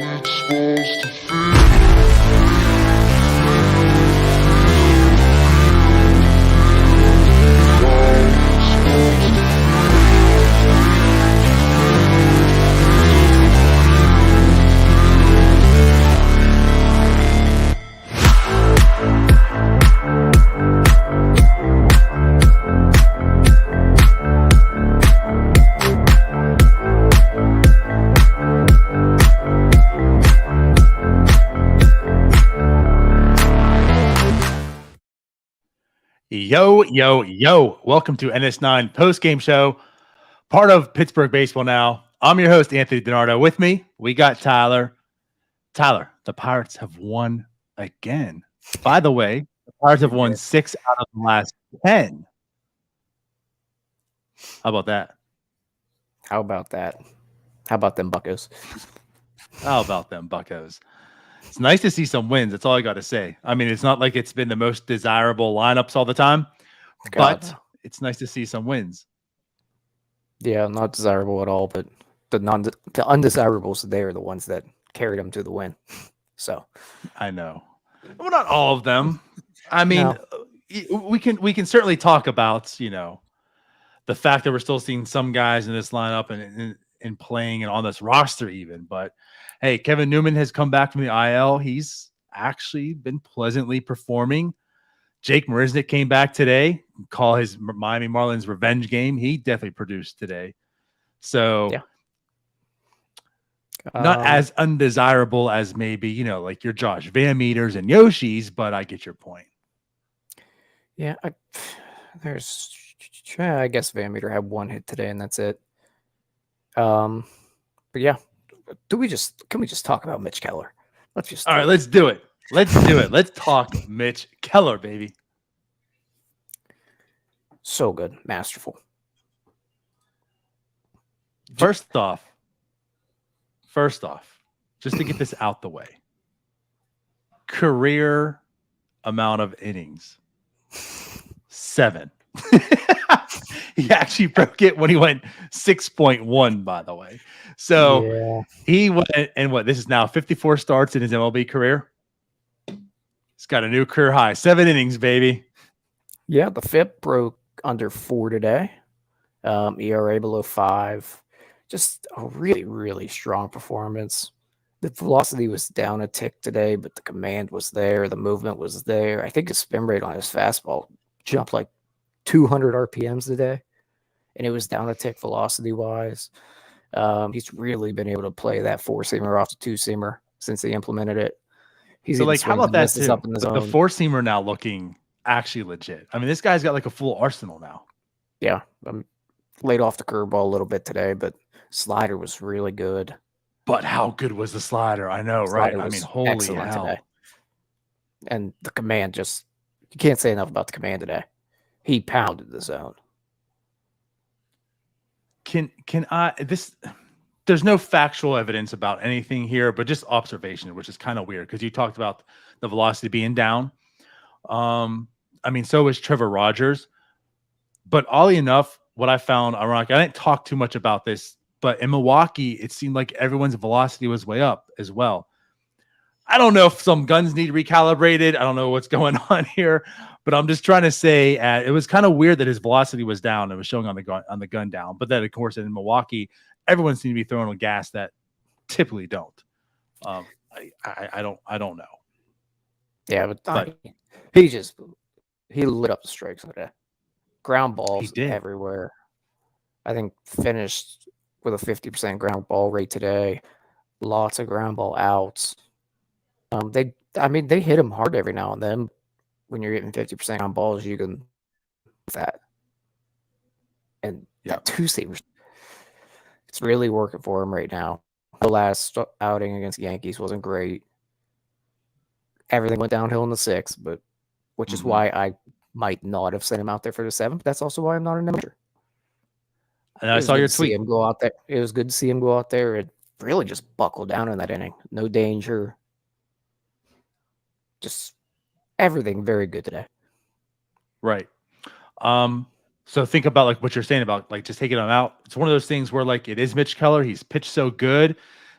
it's supposed to feel. Yo. Welcome to NS9 Postgame Show, part of Pittsburgh Baseball Now. I'm your host, Anthony DiNardo. With me, we got Tyler. Tyler, the Pirates have won again. By the way, the Pirates have won 6 out of the last 10. How about that? How about that? How about them Buccos? How about them Buccos? It's nice to see some wins. That's all I got to say. I mean, it's not like it's been the most desirable lineups all the time, but it's nice to see some wins. Yeah, not desirable at all, but the undesirables, they are the ones that carried them to the win. So I know. Well, not all of them. I mean, we can certainly talk about, the fact that we're still seeing some guys in this lineup and playing and on this roster even, but hey, Kevin Newman has come back from the IL. He's actually been pleasantly performing. Jake Marisnick came back today. Call his Miami Marlins revenge game. He definitely produced today. So yeah. Not as undesirable as maybe, like your Josh Van Meters and Yoshi's, but I get your point. Yeah, I guess Van Meter had one hit today, and that's it. But yeah. Can we just talk about Mitch Keller? Let's do it. Let's talk Mitch Keller, baby. So good. Masterful. First off, just to get this out the way, career amount of innings, 7. He actually broke it when he went 6.1, by the way. So He went, and this is now 54 starts in his MLB career. He's got a new career high, 7 innings, baby. Yeah, the FIP broke under 4 today. ERA below 5. Just a really, really strong performance. The velocity was down a tick today, but the command was there. The movement was there. I think his spin rate on his fastball jumped like 200 RPMs today, and it was down a tick velocity-wise. He's really been able to play that 4-seamer off the 2-seamer since they implemented it. How about that too? The 4-seamer now looking actually legit. I mean, this guy's got like a full arsenal now. Yeah, laid off the curveball a little bit today, but slider was really good. But how good was the slider? I know, right? I mean, holy hell. Today. And the command you can't say enough about the command today. He pounded the zone. There's no factual evidence about anything here, but just observation, which is kind of weird because you talked about the velocity being down. I mean, so is Trevor Rogers. But oddly enough, what I found ironic, I didn't talk too much about this, but in Milwaukee, it seemed like everyone's velocity was way up as well. I don't know if some guns need recalibrated. I don't know what's going on here, but I'm just trying to say it was kind of weird that his velocity was down. It was showing on the gun down, but then of course in Milwaukee, everyone seemed to be throwing on gas that typically don't. I don't know. Yeah, but he lit up the strikes today. Ground balls everywhere. I think finished with a 50% ground ball rate today. Lots of ground ball outs. They hit him hard every now and then. When you're getting 50% on balls, you can that. And that 2-seamer, it's really working for him right now. The last outing against the Yankees wasn't great. Everything went downhill in the 6th, but which is why I might not have sent him out there for the 7th. That's also why I'm not a manager. And I saw your tweet. Him go out there. It was good to see him go out there and really just buckle down in that inning. No danger. Just everything very good today. Right. So think about like what you're saying about like just taking him out. It's one of those things where like it is Mitch Keller. He's pitched so good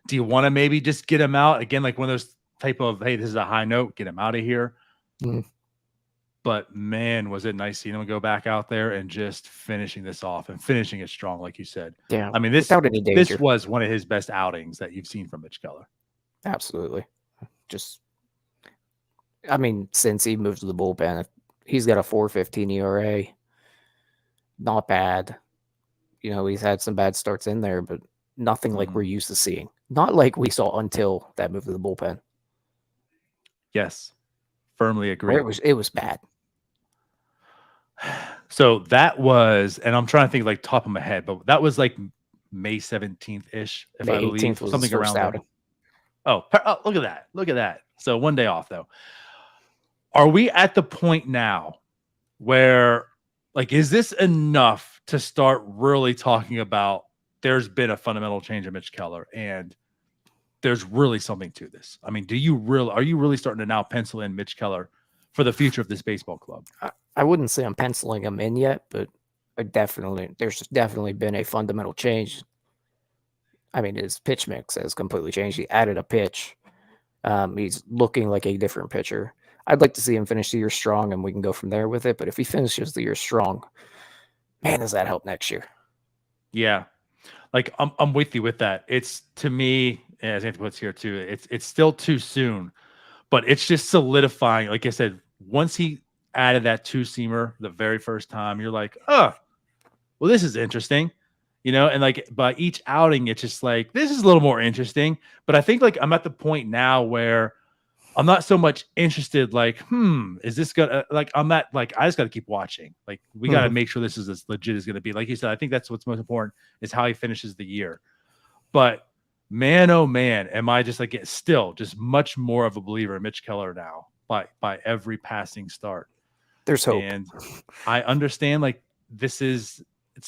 Do you want to maybe just get him out again, like one of those type of, hey, this is a high note, get him out of here. But man, was it nice seeing him go back out there and just finishing this off and finishing it strong, like you said. Yeah, I mean, this was one of his best outings that you've seen from Mitch Keller. Absolutely. Just, I mean, since he moved to the bullpen, he's got a 4.15 ERA. Not bad. You know, he's had some bad starts in there, but nothing like we're used to seeing. Not like we saw until that move to the bullpen. Yes, firmly agree. It was bad. So that was, and I'm trying to think like top of my head, but that was like May 17th ish, if I believe, was something around there. Oh, look at that! Look at that! So one day off though. Are we at the point now where, like, is this enough to start really talking about? There's been a fundamental change in Mitch Keller, and there's really something to this. I mean, are you really starting to now pencil in Mitch Keller for the future of this baseball club? I wouldn't say I'm penciling him in yet, but there's definitely been a fundamental change. I mean, his pitch mix has completely changed. He added a pitch. He's looking like a different pitcher. I'd like to see him finish the year strong, and we can go from there with it. But if he finishes the year strong, man, does that help next year? Yeah, like I'm with you with that. It's, to me, as Anthony puts here too, it's still too soon, but it's just solidifying. Like I said, once he added that two-seamer the very first time, you're like, oh, well, this is interesting, you know? And like by each outing, it's just like, this is a little more interesting. But I think like I'm at the point now where I'm not so much interested, like, is this gonna, like, I'm not like, I just got to keep watching. Like, we got to make sure this is as legit as going to be. Like you said, I think that's what's most important is how he finishes the year. But man, oh man, am I just like still just much more of a believer in Mitch Keller now by every passing start. There's hope. And I understand, like, it's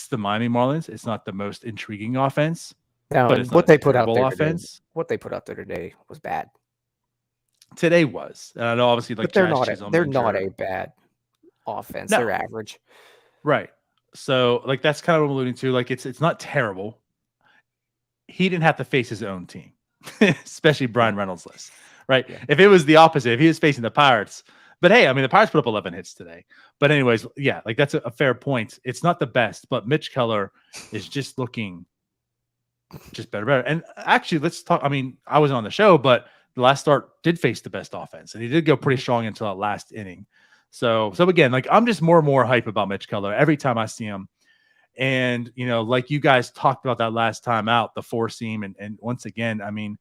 the Miami Marlins. It's not the most intriguing offense. Now, but it's what they put out there offense. What they put out there today was bad. Today was. And I know obviously like but they're not a bad offense. No. They're average. Right. So like that's kind of what I'm alluding to. Like it's not terrible. He didn't have to face his own team, especially Brian Reynolds' list. Right. Yeah. If it was the opposite, if he was facing the Pirates. But hey, I mean, the Pirates put up 11 hits today. But anyways, yeah, like that's a fair point. It's not the best, but Mitch Keller is just looking just better. And actually, let's talk. I mean, I was on the show, but the last start did face the best offense, and he did go pretty strong until that last inning. So again, like I'm just more and more hype about Mitch Keller every time I see him. And, you know, like you guys talked about that last time out, the four seam. And once again, I mean,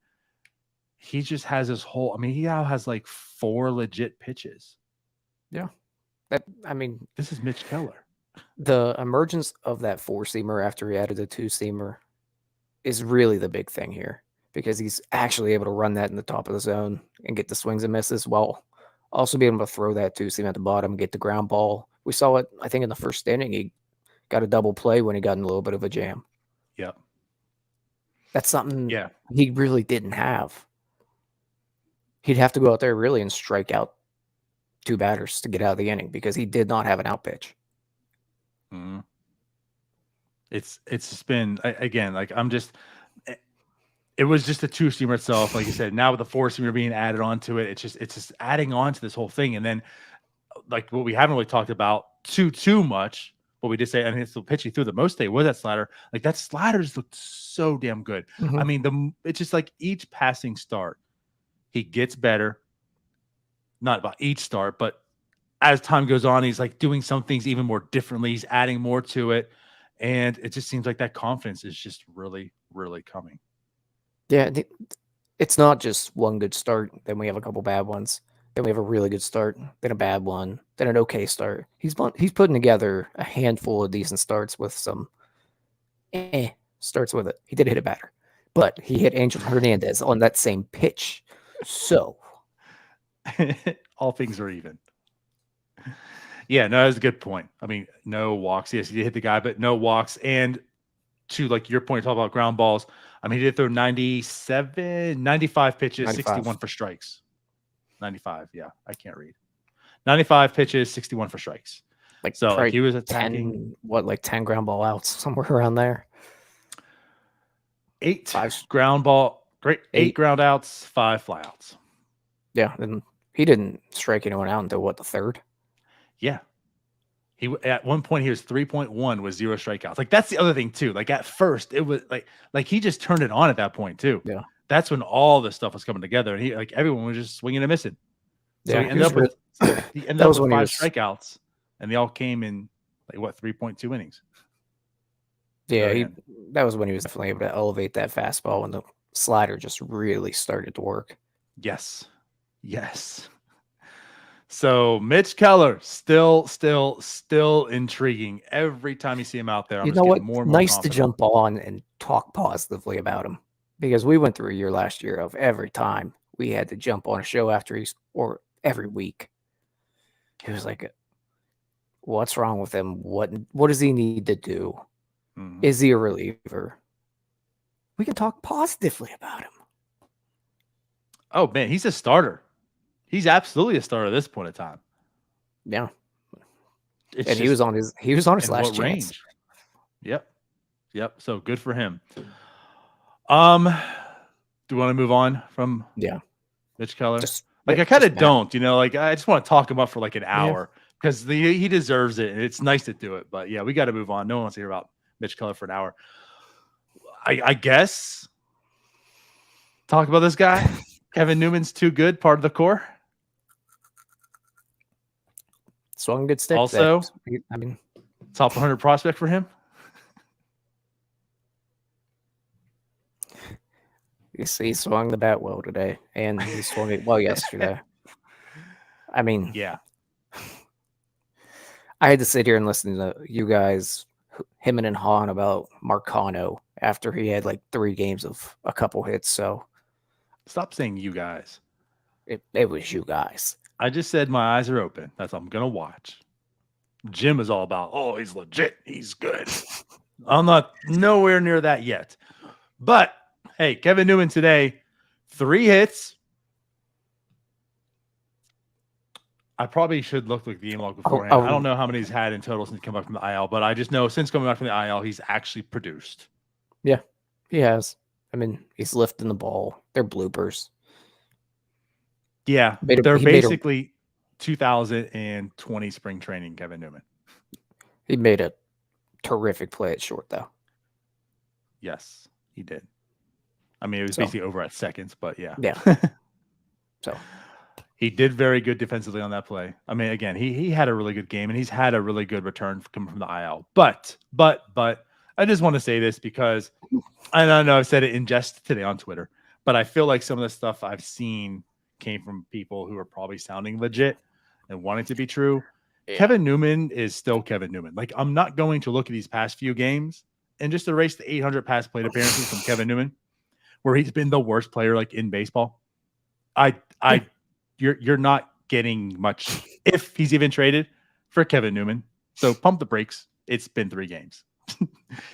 he just has this whole, I mean, he now has like 4 legit pitches. Yeah. This is Mitch Keller. The emergence of that 4-seamer after he added a 2-seamer is really the big thing here, because he's actually able to run that in the top of the zone and get the swings and misses while also being able to throw that 2-seam at the bottom, get the ground ball. We saw it, I think, in the first inning. He got a double play when he got in a little bit of a jam. Yep. That's something he really didn't have. He'd have to go out there really and strike out 2 batters to get out of the inning because he did not have an out pitch. Mm-hmm. It's just been, again, like it was just a 2-seamer itself. Like you said, now with the 4-seamer being added onto it, it's just adding on to this whole thing. And then like what we haven't really talked about too much, but we did say, I mean, it's the pitch he threw the most today was that slider. Like that slider just looked so damn good. Mm-hmm. I mean, it's just like each passing start, he gets better. Not about each start, but as time goes on, he's like doing some things even more differently. He's adding more to it. And it just seems like that confidence is just really, really coming. Yeah. It's not just one good start. Then we have a couple bad ones. Then we have a really good start, then a bad one, then an okay start. He's putting together a handful of decent starts with some starts with it. He did hit a batter, but he hit Angel Hernandez on that same pitch. So all things are even. Yeah, no, that's a good point. I mean, no walks. Yes, he did hit the guy, but no walks. And to like your point, talk about ground balls. I mean, he did throw 95 pitches, 95. 61 for strikes. 95. Yeah, I can't read. 95 pitches, 61 for strikes. Like he was attacking 10 ground ball outs, somewhere around there. 8 ground ball Great. 8 ground outs, 5 flyouts. Yeah, and he didn't strike anyone out until what, the third? Yeah. He at one point he was 3.1 with 0 strikeouts. Like that's the other thing too. Like at first it was like he just turned it on at that point too. Yeah. That's when all this stuff was coming together, and he like everyone was just swinging and missing. So Yeah, he ended up with 5 strikeouts, and they all came in like what 3.2 innings. Yeah, that was when he was definitely able to elevate that fastball, and the slider just really started to work. Yes. So Mitch Keller still intriguing every time you see him out there. You know what? Nice to jump on and talk positively about him, because we went through a year last year of every time we had to jump on a show or every week. He was like, "What's wrong with him? What does he need to do? Mm-hmm. Is he a reliever?" We can talk positively about him. Oh man, he's a starter. He's absolutely a starter at this point in time. Yeah. And he was on his last chance. Range. Yep. So good for him. Do you want to move on from Mitch Keller? I kind of don't, like I just want to talk him up for like an hour because he deserves it, and it's nice to do it. But yeah, we got to move on. No one wants to hear about Mitch Keller for an hour. I guess talk about this guy. Kevin Newman's too good, part of the core. Swung good stick. Also, I mean, top 100 prospect for him. He swung the bat well today, and he swung it well yesterday. I mean, yeah. I had to sit here and listen to you guys, him and Han, about Marcano after he had like 3 games of a couple hits. So stop saying you guys. It was you guys. I just said my eyes are open. That's what I'm going to watch. Jim is all about, oh, he's legit. He's good. I'm not nowhere near that yet. But, hey, Kevin Newman today, 3 hits. I probably should look like the game log beforehand. I don't know how many he's had in total since he came back from the IL, but I just know since coming back from the IL, he's actually produced. Yeah, he has. I mean, he's lifting the ball. They're bloopers. Yeah, they're basically 2020 spring training Kevin Newman. He made a terrific play at short, though. Yes, he did. I mean, it was basically over at seconds, but yeah. Yeah. So he did very good defensively on that play. I mean, again, he had a really good game, and he's had a really good return coming from the IL. But I just want to say this because I don't know I've said it in jest today on Twitter, but I feel like some of the stuff I've seen came from people who are probably sounding legit and wanting to be true. Yeah. Kevin Newman is still Kevin Newman. Like, I'm not going to look at these past few games and just erase the 800 pass plate appearances from Kevin Newman, where he's been the worst player like in baseball. You're not getting much if he's even traded for Kevin Newman. So pump the brakes. It's been 3 games.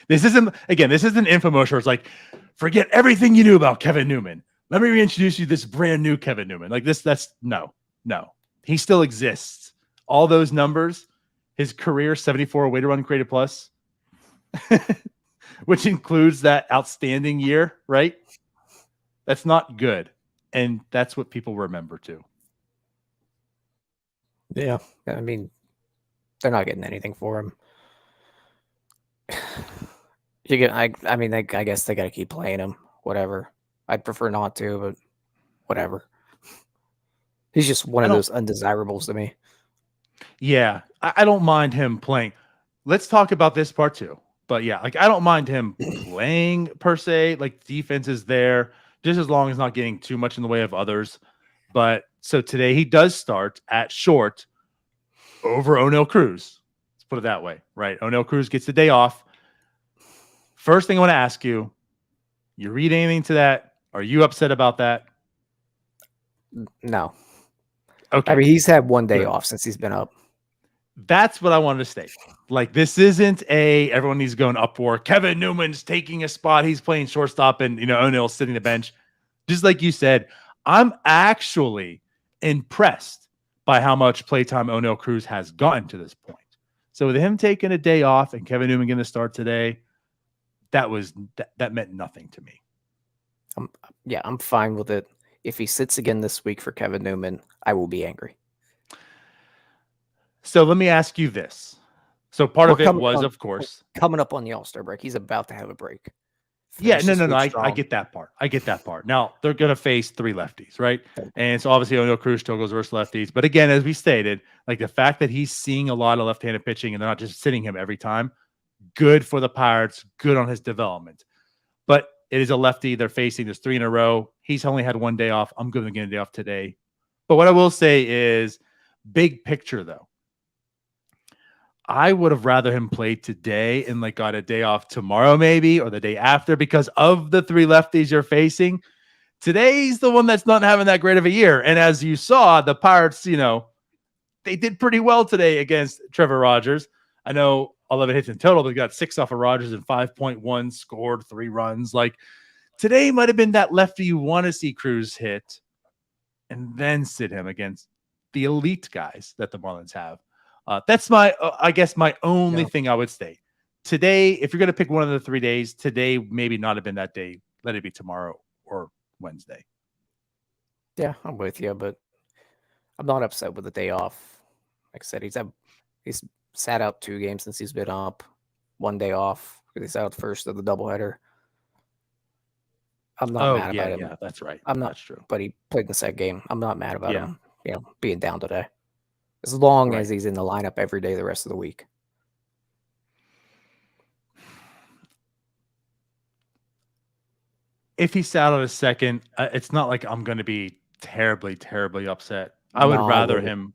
This isn't an infomercial where it's like, forget everything you knew about Kevin Newman. Let me reintroduce you to this brand new Kevin Newman. Like this, that's no. He still exists. All those numbers, his career 74 weighted run created plus, which includes that outstanding year, right? That's not good. And that's what people remember too. Yeah. I mean, they're not getting anything for him. I guess they got to keep playing him. Whatever. I'd prefer not to, but whatever. He's just one of those undesirables to me. Yeah, I don't mind him playing. Let's talk about this part too. But yeah, like I don't mind him playing per se. Like defense is there, just as long as not getting too much in the way of others. But so today he does start at short over O'Neal Cruz. Let's put it that way, right? O'Neal Cruz gets the day off. First thing I want to ask you, you read anything to that? Are you upset about that? No. Okay. I mean, he's had 1 day off since he's been up. That's what I wanted to state. Like, this isn't everyone needs to go up for Kevin Newman's taking a spot. He's playing shortstop and, O'Neal's sitting the bench. Just like you said, I'm actually impressed by how much playtime O'Neal Cruz has gotten to this point. So with him taking a day off and Kevin Newman getting to start today, that meant nothing to me. I'm fine with it. If he sits again this week for Kevin Newman, I will be angry. So let me ask you this. So part of it was, of course, coming up on the All-Star break. He's about to have a break. Yeah, no. I get that part. Now they're going to face 3 lefties, right? And so obviously O'Neill Cruz still goes versus lefties. But again, as we stated, like the fact that he's seeing a lot of left-handed pitching and they're not just sitting him every time, good for the Pirates, good on his development. But it is a lefty they're facing. There's 3 in a row. He's only had 1 day off. I'm going to get a day off today. But what I will say is, big picture though, I would have rather him play today and like got a day off tomorrow maybe or the day after, because of the 3 lefties you're facing. Today's the one that's not having that great of a year. And as you saw, the Pirates, they did pretty well today against Trevor Rogers. I know 11 hits in total, but they got 6 off of Rogers and 5.1, scored 3 runs. Like today might have been that lefty you want to see Cruz hit and then sit him against the elite guys that the Marlins have. That's my only thing I would say. Today, if you're going to pick one of the 3 days, today maybe not have been that day. Let it be tomorrow or Wednesday. Yeah, I'm with you, but I'm not upset with the day off. Like I said, he's sat out 2 games since he's been up. 1 day off because he's out first of the doubleheader. I'm not mad about him. Yeah, that's right. That's true. But he played in the second game. I'm not mad about him, being down today. As long as he's in the lineup every day the rest of the week. If he sat on a second, it's not like I'm going to be terribly, terribly upset. I would rather him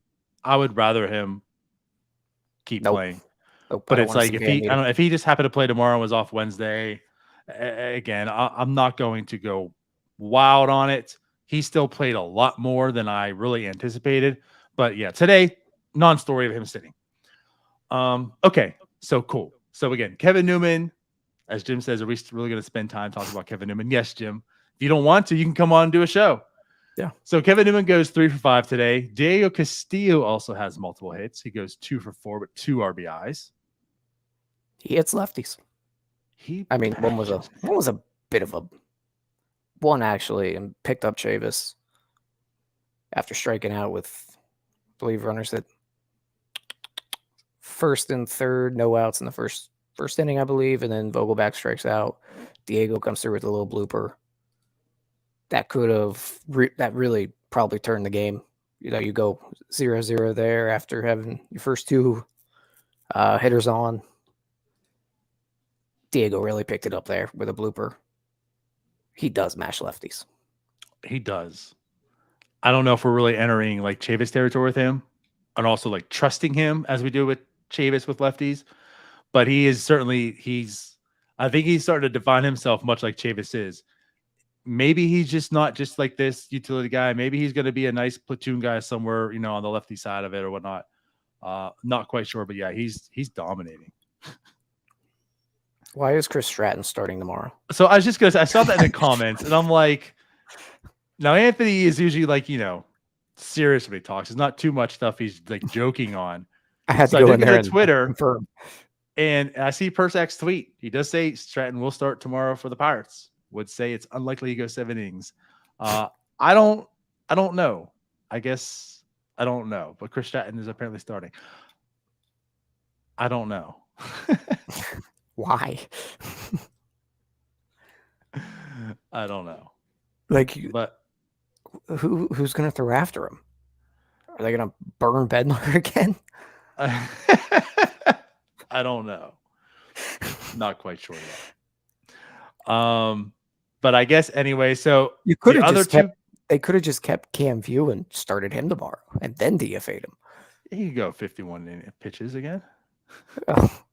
keep playing. But it's like if he just happened to play tomorrow and was off Wednesday, again, I'm not going to go wild on it. He still played a lot more than I really anticipated. But yeah, today, non-story of him sitting. Okay, so cool. So again, Kevin Newman, as Jim says, are we really going to spend time talking about Kevin Newman? Yes, Jim. If you don't want to, you can come on and do a show. Yeah. So Kevin Newman goes 3 for 5 today. Diego Castillo also has multiple hits. He goes 2 for 4 with 2 RBIs. He hits lefties. One was a bit of a one actually, and picked up Chavis after striking out with, I believe, runners at first and third, no outs in the first inning, I believe, and then Vogelback strikes out. Diego comes through with a little blooper. That could have that really probably turned the game. You go 0-0 there after having your first 2 hitters on. Diego really picked it up there with a blooper. He does mash lefties. He does. I don't know if we're really entering like Chavis territory with him and also like trusting him as we do with Chavis with lefties. But he is certainly, I think he's starting to define himself much like Chavis is. Maybe he's just not just like this utility guy. Maybe he's going to be a nice platoon guy somewhere, on the lefty side of it or whatnot. Not quite sure, but yeah, he's dominating. Why is Chris Stratton starting tomorrow? So I was just going to say, I saw that in the comments and I'm like, now Anthony is usually like, serious when he talks. There's not too much stuff he's like joking on. I had to go in there and Twitter confirm. And I see Persak's tweet. He does say Stratton will start tomorrow for the Pirates. Would say it's unlikely he goes 7 innings. I don't know. I guess I don't know. But Chris Stratton is apparently starting. I don't know. Why? I don't know. But who's going to throw after him? Are they going to burn Bednar again? I don't know. Not quite sure yet. But I guess anyway, so you could have they could have just kept Cam View and started him tomorrow and then DFA'd him. He could go 51 pitches again. Oh.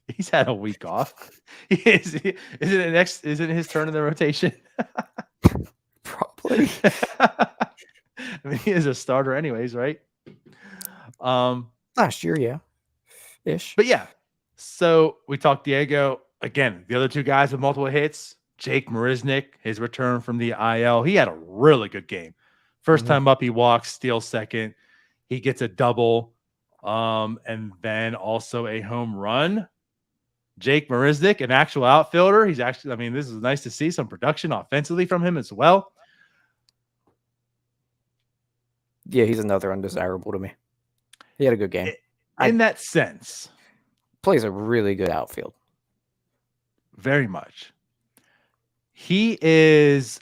He's had a week off. Isn't it his turn in the rotation? Probably. He is a starter anyways, right? Last year, yeah. Ish. But yeah. So we talked Diego. Again, the other 2 guys with multiple hits. Jake Marisnick, his return from the IL. He had a really good game. First time up, he walks, steals second. He gets a double. And then also a home run. Jake Marisnick, an actual outfielder. He's actually, I mean, this is nice to see some production offensively from him as well. Yeah, he's another undesirable to me. He had a good game. In that sense. Plays a really good outfield. Very much. He is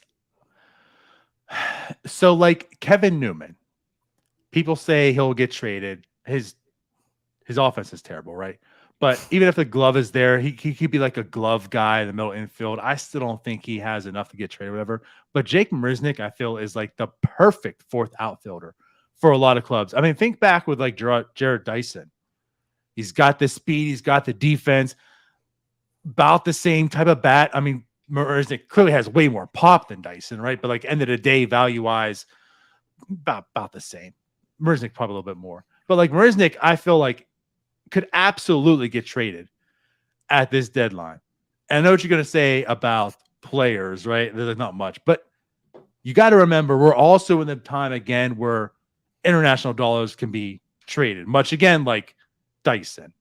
so like Kevin Newman. People say he'll get traded. His offense is terrible, right? But even if the glove is there, he could be like a glove guy in the middle infield. I still don't think he has enough to get traded or whatever. But Jake Marisnick, I feel, is like the perfect fourth outfielder for a lot of clubs. I mean, think back with like Jared Dyson. He's got the speed. He's got the defense. About the same type of bat. I mean, Marisnick clearly has way more pop than Dyson, right? But like end of the day, value-wise, about the same. Marisnick probably a little bit more. But like Marisnick, I feel like could absolutely get traded at this deadline. And I know what you're going to say about players, right? There's not much. But you got to remember, we're also in the time again where international dollars can be traded. Much again like Dyson.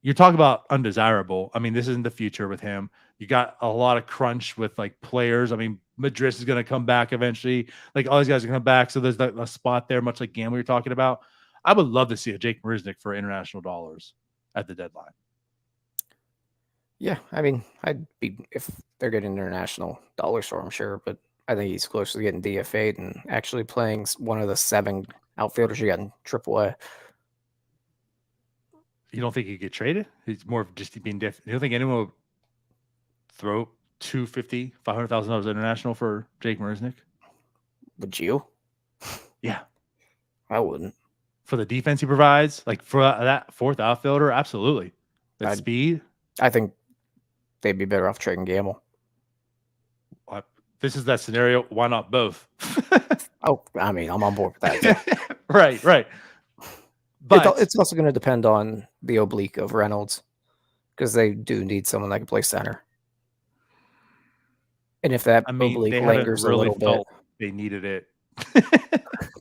You're talking about undesirable. I mean, this isn't the future with him. You got a lot of crunch with like players. I mean, Madris is going to come back eventually. Like all these guys are going to come back. So there's a spot there, much like Gamble you're talking about. I would love to see a Jake Marisnick for international dollars at the deadline. Yeah, I mean, I'd be if they're getting international dollars for him, sure, but I think he's close to getting DFA'd and actually playing one of the 7 outfielders you got in AAA. You don't think he could get traded? He's more of just being different. You don't think anyone would throw $250,000, $500,000 international for Jake Marisnick? Would you? Yeah, I wouldn't. For the defense he provides, like for that fourth outfielder, absolutely. That speed. I think they'd be better off trading Gamble. This is that scenario. Why not both? Oh, I mean, I'm on board with that. Right. But it's also going to depend on the oblique of Reynolds because they do need someone that can play center. And if that oblique lingers really a little bit, they needed it.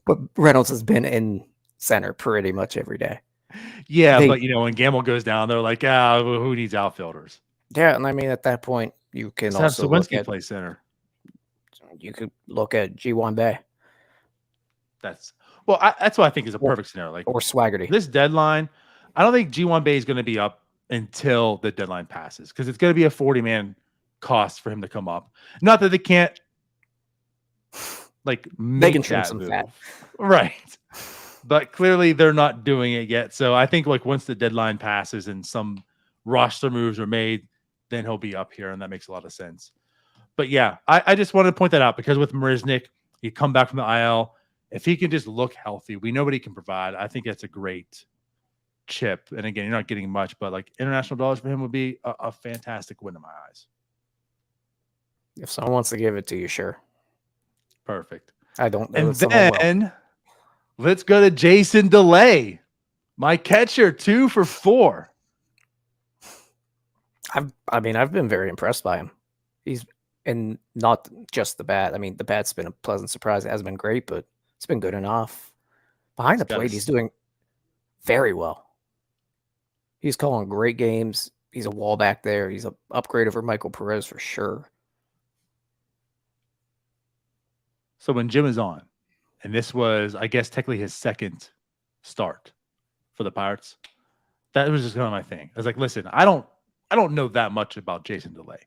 But Reynolds has been in center pretty much every day. Yeah, but when Gamble goes down, they're like, who needs outfielders? Yeah, and I mean at that point you can Let's also have Sawinski play center. You could look at G1 Bay. That's what I think is a perfect scenario. Like or Swaggerty. This deadline, I don't think G1 Bay is going to be up until the deadline passes because it's going to be a 40-man cost for him to come up. Not that they can't like they can trim some fat. Right. But clearly they're not doing it yet. So I think like once the deadline passes and some roster moves are made, then he'll be up here, and that makes a lot of sense. But yeah, I just wanted to point that out because with Marisnick, he come back from the IL. If he can just look healthy, we know what he can provide. I think that's a great chip. And again, you're not getting much, but like international dollars for him would be a fantastic win in my eyes. If someone wants to give it to you, sure. Perfect. I don't know. And then let's go to Jason DeLay, my catcher, 2 for 4. I've been very impressed by him. And not just the bat. I mean, the bat's been a pleasant surprise. It hasn't been great, but it's been good enough. Behind the plate, he's doing very well. He's calling great games. He's a wall back there. He's an upgrade over Michael Perez for sure. So when Jim is on, and this was, I guess, technically his second start for the Pirates, that was just kind of my thing. I was like, listen, I don't know that much about Jason DeLay.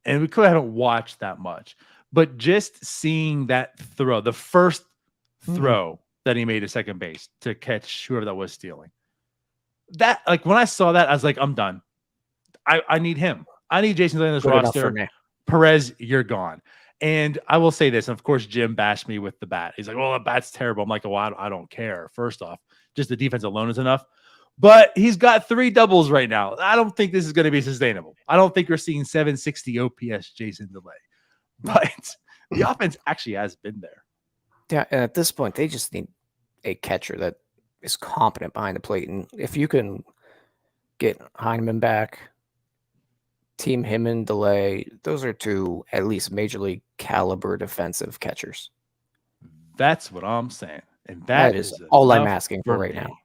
And we clearly haven't watched that much. But just seeing that throw, the first throw that he made to second base to catch whoever that was stealing. That, like, when I saw that, I was like, I'm done. I need him. I need Jason DeLay in this roster. Perez, you're gone. And I will say this, and of course, Jim bashed me with the bat. He's like, well, the bat's terrible. I'm like, oh, I don't care. First off, just the defense alone is enough. But he's got 3 doubles right now. I don't think this is going to be sustainable. I don't think we're seeing 760 OPS Jason DeLay. But the offense actually has been there. Yeah, and at this point, they just need a catcher that is competent behind the plate. And if you can get Heineman back, team him and DeLay, those are 2 at least major league caliber defensive catchers. That's what I'm saying. And that is all I'm asking for right now.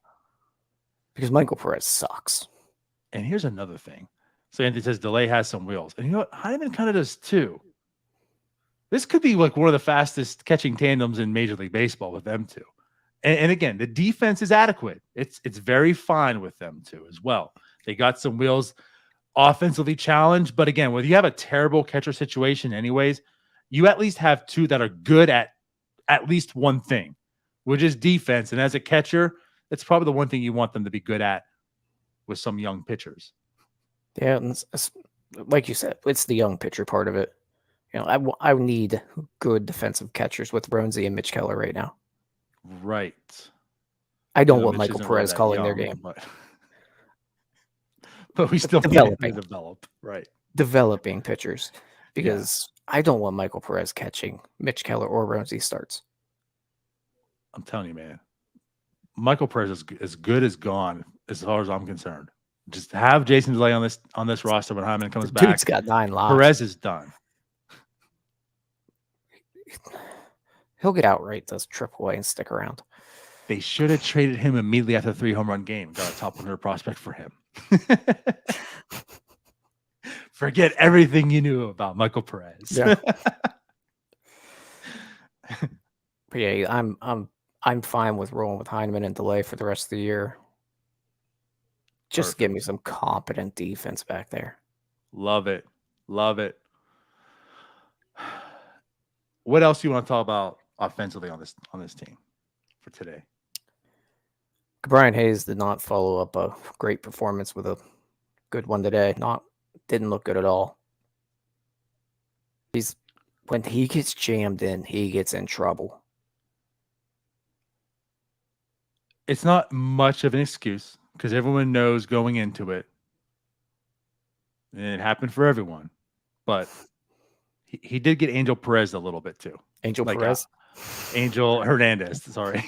Because Michael Perez sucks. And here's another thing. So Anthony says delay has some wheels. And you know what? Heineman kind of does too. This could be like one of the fastest catching tandems in Major League Baseball with them two. And again, the defense is adequate. It's very fine with them two as well. They got some wheels offensively challenged. But again, when you have a terrible catcher situation anyways, you at least have two that are good at least one thing, which is defense. And as a catcher, that's probably the one thing you want them to be good at with some young pitchers. Yeah, and like you said, it's the young pitcher part of it. You know, I need good defensive catchers with Roansy and Mitch Keller right now. Right. I don't want Michael Perez calling their game. But we still need to develop. Right. Developing pitchers. Because I don't want Michael Perez catching Mitch Keller or Roansy starts. I'm telling you, man. Michael Perez is as good as gone as far as I'm concerned. Just have Jason Delay on this roster when Hyman comes back. Dude's got 9 lives. Perez is done. He'll get outright, does AAA and stick around. They should have traded him immediately after the 3 home run game. Got a top 100 prospect for him. Forget everything you knew about Michael Perez. Yeah. But yeah, I'm fine with rolling with Heineman and Delay for the rest of the year. Just give me some competent defense back there. Love it. Love it. What else do you want to talk about offensively on this team for today? Brian Hayes did not follow up a great performance with a good one today. Didn't look good at all. When he gets jammed in, he gets in trouble. It's not much of an excuse because everyone knows going into it. And it happened for everyone. But he did get Angel Perez a little bit too. Angel Perez? Angel Hernandez, sorry.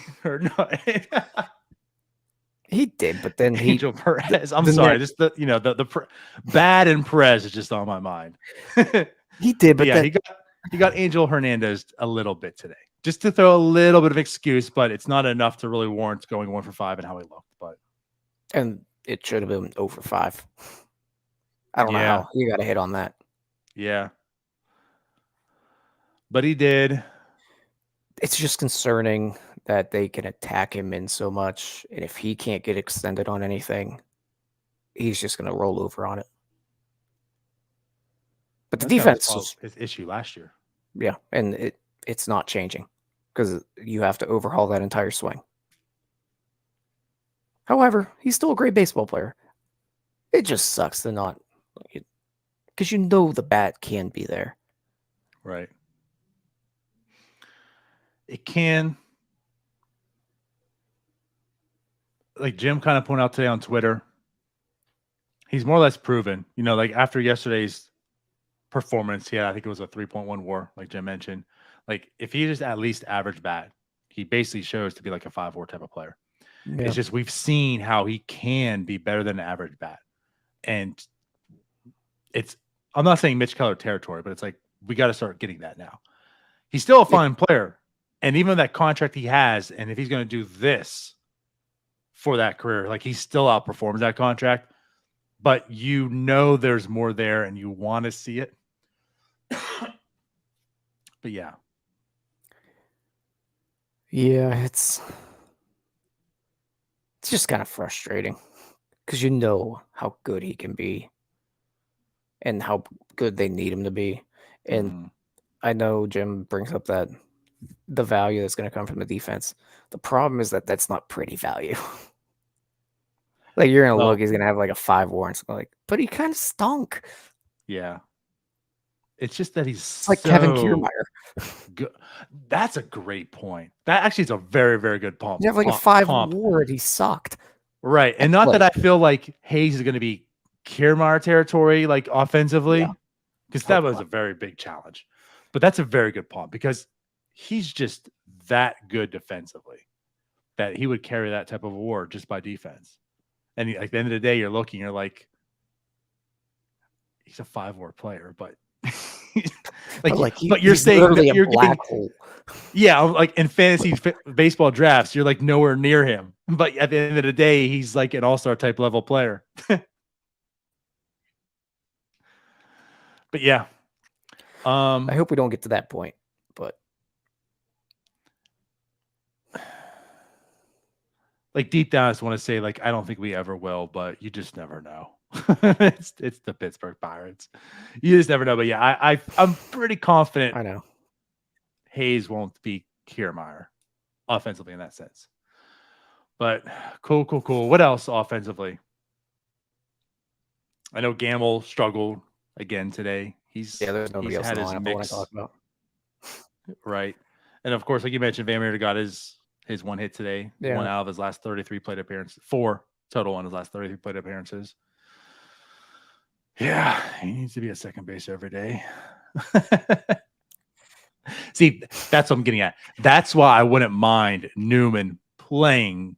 He did, but then Angel Perez. I'm sorry. Just the bad and Perez is just on my mind. He did, but yeah, he got Angel Hernandez a little bit today. Just to throw a little bit of excuse, but it's not enough to really warrant going 1 for 5 and how he looked. And it should have been 0 for 5. I don't know how you got a hit on that. Yeah. But he did. It's just concerning that they can attack him in so much. And if he can't get extended on anything, he's just going to roll over on it. But the defense was his issue last year. Yeah. And it's not changing because you have to overhaul that entire swing. However, he's still a great baseball player. It just sucks to not, because you know the bat can be there. Right. It can. Like Jim kind of pointed out today on Twitter, he's more or less proven, like after yesterday's performance, I think it was a 3.1 WAR, like Jim mentioned. Like if he just at least average bat, he basically shows to be like a 5 WAR type of player. Yeah. It's just we've seen how he can be better than an average bat. And I'm not saying Mitch Keller territory, but it's like we got to start getting that now. He's still a fine player. And even that contract he has, and if he's going to do this for that career, like he still outperforms that contract, but there's more there and you want to see it. But yeah. Yeah, it's just kind of frustrating because you know how good he can be and how good they need him to be. And I know Jim brings up that the value that's going to come from the defense. The problem is that that's not pretty value. Like you're going to look, he's going to have like a 5 WAR and something but he kind of stunk. Yeah. It's just that he's like Kevin Kiermaier. Good. That's a great point. That actually is a very, very good point. You have like a 5 WAR and he sucked. Right. And not that I feel like Hayes is going to be Kiermaier territory, like offensively, because that was a very big challenge. But that's a very good point because he's just that good defensively that he would carry that type of award just by defense. And at the end of the day, you're like, he's a 5 WAR player, but but you're saying that you're black hole. Yeah, like in fantasy baseball drafts, you're like nowhere near him. But at the end of the day, he's like an all-star type level player. But yeah. I hope we don't get to that point, but like deep down, I just want to say, like, I don't think we ever will, but you just never know. it's the Pittsburgh Pirates. You just never know. But yeah, I'm pretty confident I know Hayes won't be Kiermaier offensively in that sense. But cool. What else offensively? I know Gamble struggled again today. there's nobody else in the lineup I want to talk about. Right. And of course, like you mentioned, Van Meter got his one hit today. Yeah. 1 out of his last 33 plate appearances. 4 total on his last 33 plate appearances. Yeah, he needs to be at second base every day. See, that's what I'm getting at. That's why I wouldn't mind Newman playing,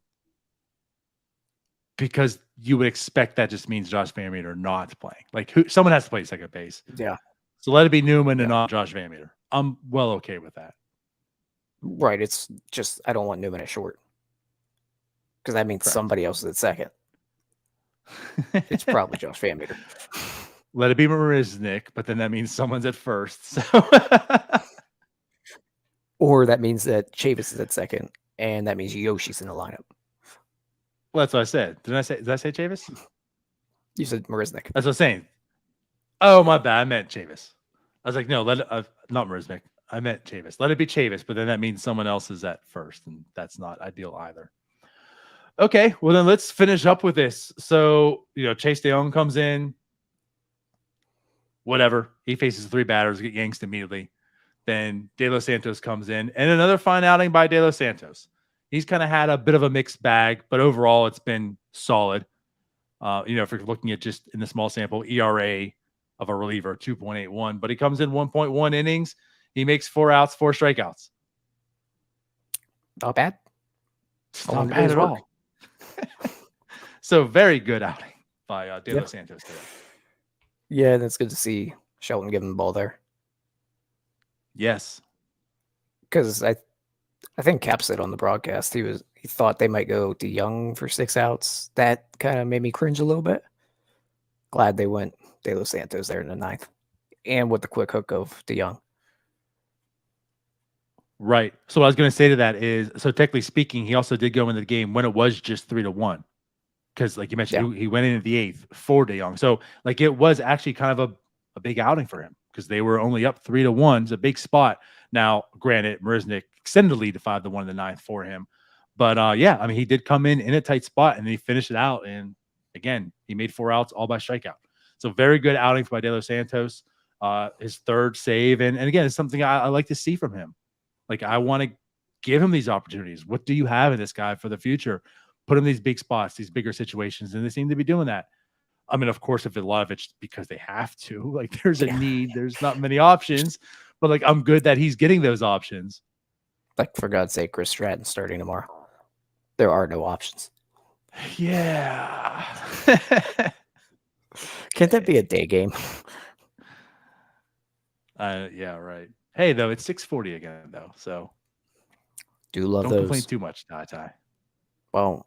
because you would expect that just means Josh Van Meter not playing. Like, someone has to play second base. Yeah. So let it be Newman and not Josh Van Meter. I'm well okay with that. Right. It's just I don't want Newman at short, because that means somebody else is at second. It's probably Josh Van Meter. Let it be Marisnick, but then that means someone's at first. So or that means that Chavis is at second, and that means Yoshi's in the lineup. Well, that's what I said. Did I say Chavis? You said Marisnick. That's what I'm saying. Oh, my bad. I meant Chavis. I was like, no, not Marisnick. I meant Chavis. Let it be Chavis, but then that means someone else is at first, and that's not ideal either. Okay, well then let's finish up with this. So, Chase DeYoung comes in. Whatever. He faces 3 batters, get yanked immediately. Then De Los Santos comes in, and another fine outing by De Los Santos. He's kind of had a bit of a mixed bag, but overall it's been solid. If you're looking at just in the small sample, ERA of a reliever, 2.81, but he comes in 1.1 innings. He makes 4 outs, 4 strikeouts. Not bad. Not bad at all. So very good outing by De Los Santos today. Yeah, that's good to see Shelton give him the ball there. Yes. Because I think Cap said on the broadcast he thought they might go DeYoung for 6 outs. That kind of made me cringe a little bit. Glad they went De Los Santos there in the 9th. And with the quick hook of DeYoung. Right. So what I was going to say to that is, so technically speaking, he also did go into the game when it was just 3-1. Because like you mentioned, he went into the 8th for DeYoung. So like it was actually kind of a big outing for him, because they were only up 3-1. It's a big spot. Now, granted, Marisnick extended the lead to 5-1 in the 9th for him. But he did come in a tight spot, and then he finished it out. And again, he made 4 outs, all by strikeout. So very good outing by De Los Santos. His 3rd save. And again, it's something I like to see from him. Like, I want to give him these opportunities. What do you have in this guy for the future? Put him in these big spots, these bigger situations, and they seem to be doing that. I mean, of course, if a lot of it's because they have to, like there's a need, there's not many options, but like I'm good that he's getting those options. Like, for God's sake, Chris Stratton starting tomorrow. There are no options. Yeah. Can't that be a day game? Yeah, right. Hey, though, it's 6:40 again, though, so do love don't those. complain too much, Ty. Well,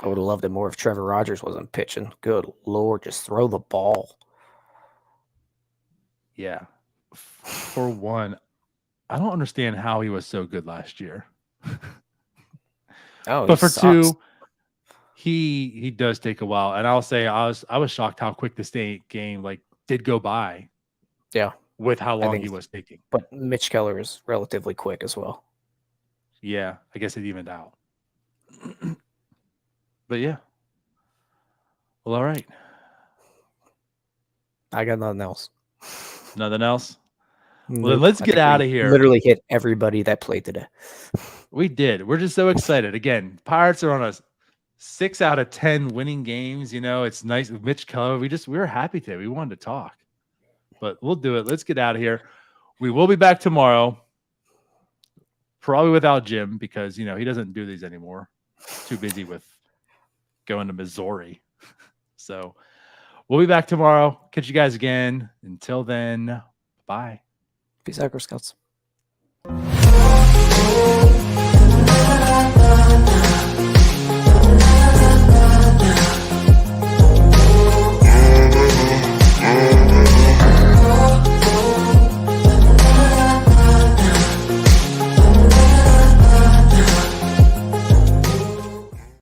I would have loved it more if Trevor Rogers wasn't pitching. Good Lord, just throw the ball. Yeah. For one, I don't understand how he was so good last year. But for sucks. 2, he does take a while. And I'll say I was shocked how quick this game did go by. Yeah. With how long he was taking. But Mitch Keller is relatively quick as well. Yeah, I guess it evened out. But yeah. Well, all right. I got nothing else. Nothing else? Well, then let's get out of here. Literally hit everybody that played today. We did. We're just so excited. Again, Pirates are on a 6 out of 10 winning games. It's nice. Mitch Keller, we were happy today. We wanted to talk. But we'll do it. Let's get out of here. We will be back tomorrow. Probably without Jim, because, he doesn't do these anymore. Too busy with going to Missouri. So we'll be back tomorrow. Catch you guys again. Until then, bye. Peace out, Girl Scouts.